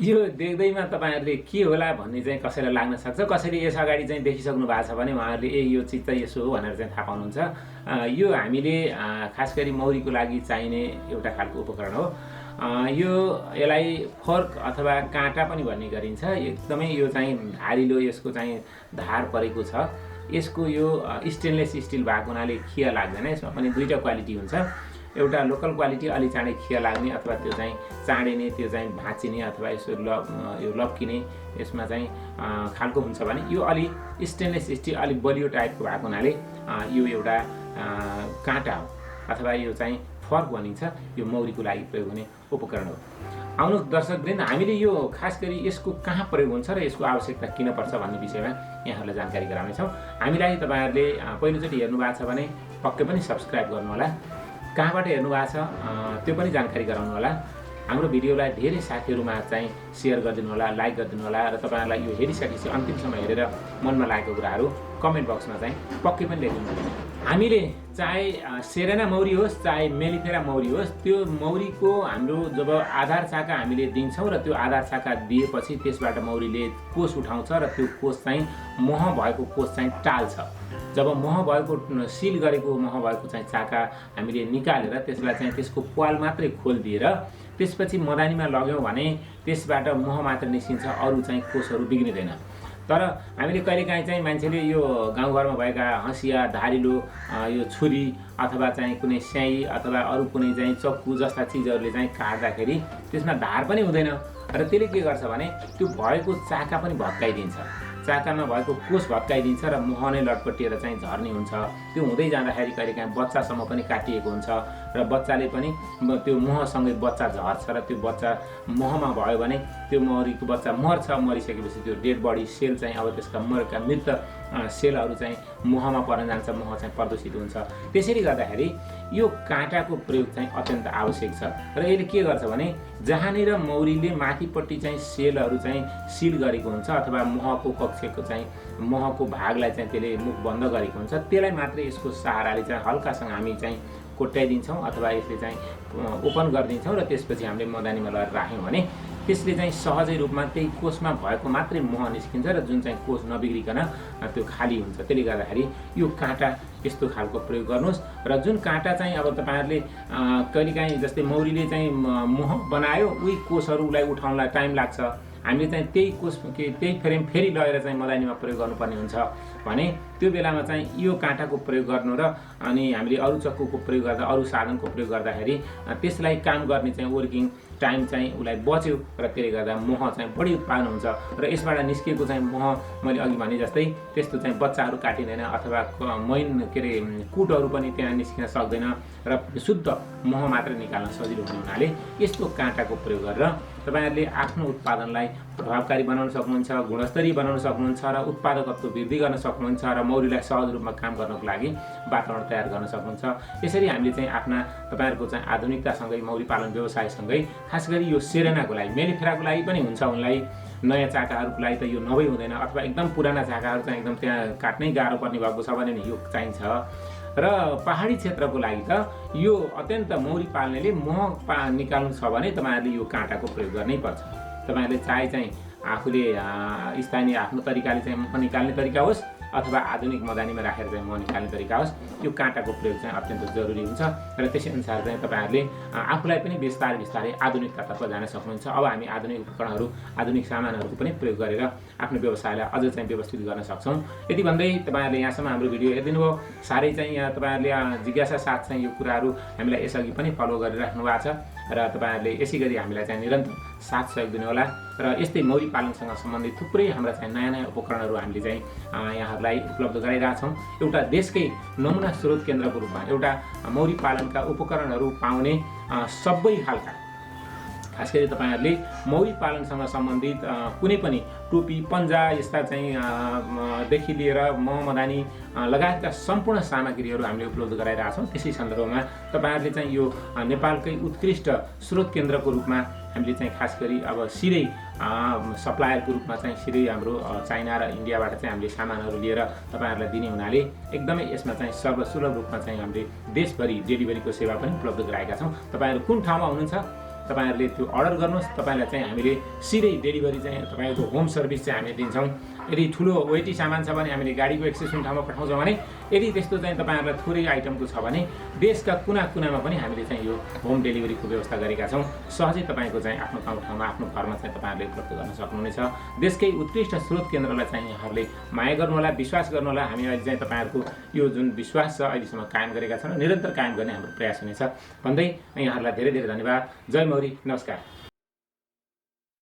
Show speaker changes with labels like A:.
A: यो देख्दैमा तपाईहरुले के होला भन्ने चाहिँ कसैलाई लाग्न सक्छ। कसैले यस अगाडि चाहिँ देखिसक्नु भएको छ भने उहाँहरुले यो चिज चाहिँ यसो हो भनेर चाहिँ थाहा पाउनुहुन्छ। यो हामीले खास गरी मौरीको लागि चाहिने एउटा खालको उपकरण हो। यसलाई फोर्क अथवा काँटा पनि भन्ने गरिन्छ। एकदमै यो चाहिँ धारिलो, यसको चाहिँ धार परेको छ। यसको यो स्टेनलेस स्टिल भएको हुनाले खिया लाग्दैन। यसमा पनि दुईटा क्वालिटी हुन्छ। एउटा लोकल क्वालिटी अलि चाँडै खिया लाग्ने अथवा त्यो चाहिँ चाँडिने, त्यो चाहिँ भाँचिने अथवा यसो यो लप्किने यसमा चाहिँ खालको हुन्छ भने यो अलि स्टेनलेस स्टिल अलि बलियो टाइपको भएको हुनाले यो एउटा काँटा हो अथवा यो चाहिँ फर्क भनिन्छ। यो मौरीको लागि प्रयोग हुने उपकरण हो। आउनु दर्शकवृन्द, हामीले यो खास गरी यसको कहाँ प्रयोग हुन्छ र यसको आवश्यकता किन पर्छ भन्ने विषयमा यहाँहरूलाई जानकारी गराउनेछौँ। हामीलाई तपाईहरुले पहिलोचोटि हेर्नु भएको छ भने पक्कै पनि सब्स्क्राइब गर्नुहोला। कहाँबाट हेर्नु भएको छ त्यो पनि जानकारी गराउनु होला। हाम्रो भिडियोलाई धेरै साथीहरुमा चाहिँ शेयर गरिदिनु होला, लाइक गरिदिनु होला र तपाईहरुलाई यो हेरिसकेपछि अन्तिमसम्म हेरेर मनमा लागेको कुराहरू कमेन्ट बक्समा चाहिँ पक्कै पनि लेख्नु होला। हामीले चाहे सेरेना मौरी होस् चाहे मेलिफेरा मौरी होस्, त्यो मौरीको हाम्रो जब आधार चाका हामीले दिन्छौँ र त्यो आधार चाका दिएपछि त्यसबाट मौरीले कोष उठाउँछ र त्यो कोष चाहिँ मह भएको कोष चाहिँ टाल्छ। जब मह भएको सिल गरेको मह भएको चाहिँ चाका हामीले निकालेर त्यसलाई चाहिँ त्यसको प्वाल मात्रै खोलिदिएर त्यसपछि मदानीमा लग्यौँ भने त्यसबाट मह मात्र निस्किन्छ, अरू चाहिँ कोषहरू बिग्रिँदैन। तर हामीले कहिलेकाहीँ चाहिँ मान्छेले यो गाउँघरमा भएका हँसिया, धारिलो यो छुरी अथवा चाहिँ कुनै स्याही अथवा अरू कुनै चाहिँ चक्कु जस्ता चिजहरूले चाहिँ काट्दाखेरि त्यसमा धार पनि हुँदैन र त्यसले के गर्छ भने त्यो भएको चाका पनि भत्काइदिन्छ। चाकामा भएको कोष भत्काइदिन्छ र मह नै लटपटिएर चाहिँ झर्ने हुन्छ। त्यो हुँदै जाँदाखेरि कहिलेकाहीँ बच्चासम्म पनि काटिएको हुन्छ र बच्चाले पनि त्यो महसँगै बच्चा झर्छ र त्यो बच्चा महमा भयो भने त्यो मौरीको बच्चा मर्छ। मरिसकेपछि त्यो डेड बडी सेल चाहिँ अब त्यसका मरेका मृत सेलहरू चाहिँ महमा पर्न जान्छ, मह चाहिँ प्रदूषित हुन्छ। त्यसैले गर्दाखेरि यो काँटाको प्रयोग चाहिँ अत्यन्त आवश्यक छ र यसले के गर्छ भने जहाँनिर मौरीले माथिपट्टि चाहिँ सेलहरू चाहिँ सिल गरेको हुन्छ अथवा महको कक्षको चाहिँ महको भागलाई चाहिँ त्यसले मुख बन्द गरेको हुन्छ, त्यसलाई मात्रै यसको सहाराले चाहिँ हल्कासँग हामी चाहिँ कोट्याइदिन्छौँ अथवा यसले चाहिँ ओपन गरिदिन्छौँ र त्यसपछि हामीले मदानीमा लगेर राख्यौँ भने त्यसले चाहिँ सहजै रूपमा त्यही कोषमा भएको मात्रै मह निस्किन्छ र जुन चाहिँ कोष नबिग्रिकन त्यो खाली हुन्छ। त्यसले गर्दाखेरि यो काँटा यस्तो खालको प्रयोग गर्नुहोस्। र जुन काँटा चाहिँ अब तपाईहरुले कहिलेकाहीँ जस्तै मौरीले चाहिँ मह बनायो, उही कोषहरूलाई उठाउनलाई टाइम लाग्छ। हामीले चाहिँ त्यही कोष त्यही फ्रेम फेरि लगेर चाहिँ मदानीमा प्रयोग गर्नुपर्ने हुन्छ भने त्यो बेलामा चाहिँ यो काँटाको प्रयोग गर्नु र अनि हामीले अरू चक्कुको प्रयोग गर्दा, अरू साधनको प्रयोग गर्दाखेरि त्यसलाई काम गर्ने चाहिँ वर्किङ टाइम चाहिँ उसलाई बच्यो र त्यसले गर्दा मह चाहिँ बढी उत्पादन हुन्छ र यसबाट निस्किएको चाहिँ मह मैले अघि भने जस्तै त्यस्तो चाहिँ बच्चाहरू काटिँदैन अथवा मैन के अरे कुटहरू पनि त्यहाँ निस्किन सक्दैन र शुद्ध मह मात्र निकाल्न सजिलो हुने हुनाले यस्तो काँटाको प्रयोग गरेर तपाईहरुले आफ्नो उत्पादनलाई प्रभावकारी बनाउन सक्नुहुन्छ, गुणस्तरीय बनाउन सक्नुहुन्छ र उत्पादकत्व वृद्धि गर्न सक्नुहुन्छ र मौरीलाई सहज रूपमा काम गर्नको लागि वातावरण तयार गर्न सक्नुहुन्छ। यसरी हामीले चाहिँ आफ्ना तपाईहरुको चाहिँ आधुनिकतासँगै मौरी पालन व्यवसायसँगै खास गरी यो सेरेनाको लागि, मेलिफेराको लागि पनि हुन्छ, उनलाई नयाँ चाकाहरूको लागि त यो नभई हुँदैन अथवा एकदम पुराना चाकाहरू चाहिँ एकदम त्यहाँ काट्नै गाह्रो पर्ने भएको छ भने यो चाहिन्छ। र पहाडी क्षेत्रको लागि त यो अत्यन्त मौरी पाल्नेले मह निकाल्नु छ भने तपाईहरुले यो काँटाको प्रयोग गर्नै पर्छ। तपाईहरुले चाहे चाहिँ आफूले स्थानीय आफ्नो तरिकाले चाहिँ मह निकाल्ने तरिका होस् अथवा आधुनिक मदानीमा राखेर चाहिँ मह निकाल्ने तरिका होस्, यो काँटाको प्रयोग चाहिँ अत्यन्त जरुरी हुन्छ र त्यसै अनुसार चाहिँ तपाईहरुले आफूलाई पनि बिस्तारै बिस्तारै आधुनिकतातर्फ जान सक्नुहुन्छ। अब हामी आधुनिक उपकरणहरू, आधुनिक सामानहरूको पनि प्रयोग गरेर आफ्नो व्यवसायलाई अझ चाहिँ व्यवस्थित गर्न सक्छौँ। यति भन्दै तपाईहरुले यहाँसम्म हाम्रो भिडियो हेरिदिनु भयो। साह्रै चाहिँ यहाँ तपाईहरुले जिज्ञासा साथ चाहिँ यो कुराहरू हामीलाई यसअघि पनि फलो गरिराख्नु भएको छ र तपाईहरुले यसै गरी हामीलाई चाहिँ निरन्तर साथ सहयोग दिनु होला र यस्तै मौरी पालनसँग सम्बन्धित थुप्रै हाम्रा चाहिँ नयाँ नयाँ उपकरणहरू हामीले चाहिँ यहाँहरूलाई उपलब्ध गराइरहेछौँ। एउटा देशकै नमुना स्रोत केन्द्रको रूपमा एउटा मौरी पालनका उपकरणहरू पाउने सबै खालका खास गरी तपाईहरुले मौरी पालनसँग सम्बन्धित कुनै पनि टोपी, पन्जा यस्ता चाहिँ देखि लिएर मह मदानी लगायतका सम्पूर्ण सामग्रीहरू हामीले उपलब्ध गराइरहेछौँ। त्यसै सन्दर्भमा तपाईहरुले चाहिँ यो नेपालकै उत्कृष्ट स्रोत केन्द्रको रूपमा हामीले चाहिँ खास गरी अब सिधै सप्लायरको रूपमा चाहिँ सिधै हाम्रो चाइना र इन्डियाबाट चाहिँ हामीले सामानहरू लिएर तपाईहरुलाई दिने हुनाले एकदमै यसमा चाहिँ सर्वसुलभ रूपमा चाहिँ हामीले देशभरि डेलिभरीको सेवा पनि उपलब्ध गराएका छौँ। तपाईहरु कुन ठाउँमा हुनुहुन्छ तपाईँहरूले त्यो अर्डर गर्नुहोस्। तपाईँलाई चाहिँ हामीले सिधै डेलिभरी चाहिँ तपाईँको होम सर्भिस चाहिँ हामी दिन्छौँ। यदि ठुलो वेटी सामान छ भने हामीले गाडीको एक्सेस हुने ठाउँमा पठाउँछौँ भने, यदि त्यस्तो चाहिँ तपाईँहरूलाई थोरै आइटमको छ भने देशका कुना कुनामा पनि हामीले चाहिँ यो होम डेलिभरीको व्यवस्था गरेका छौँ। सहजै तपाईँको चाहिँ आफ्नो ठाउँमा आफ्नो घरमा चाहिँ तपाईँहरूले उपलब्ध गर्न सक्नुहुनेछ। देशकै उत्कृष्ट स्रोत केन्द्रलाई चाहिँ यहाँहरूले माया गर्नुहोला, विश्वास गर्नुहोला। हामी अहिले चाहिँ तपाईँहरूको यो जुन विश्वास छ अहिलेसम्म कायम गरेका छौँ र निरन्तर कायम गर्ने हाम्रो प्रयास हुनेछ भन्दै यहाँहरूलाई धेरै धेरै धन्यवाद। जय मौरी, नमस्कार।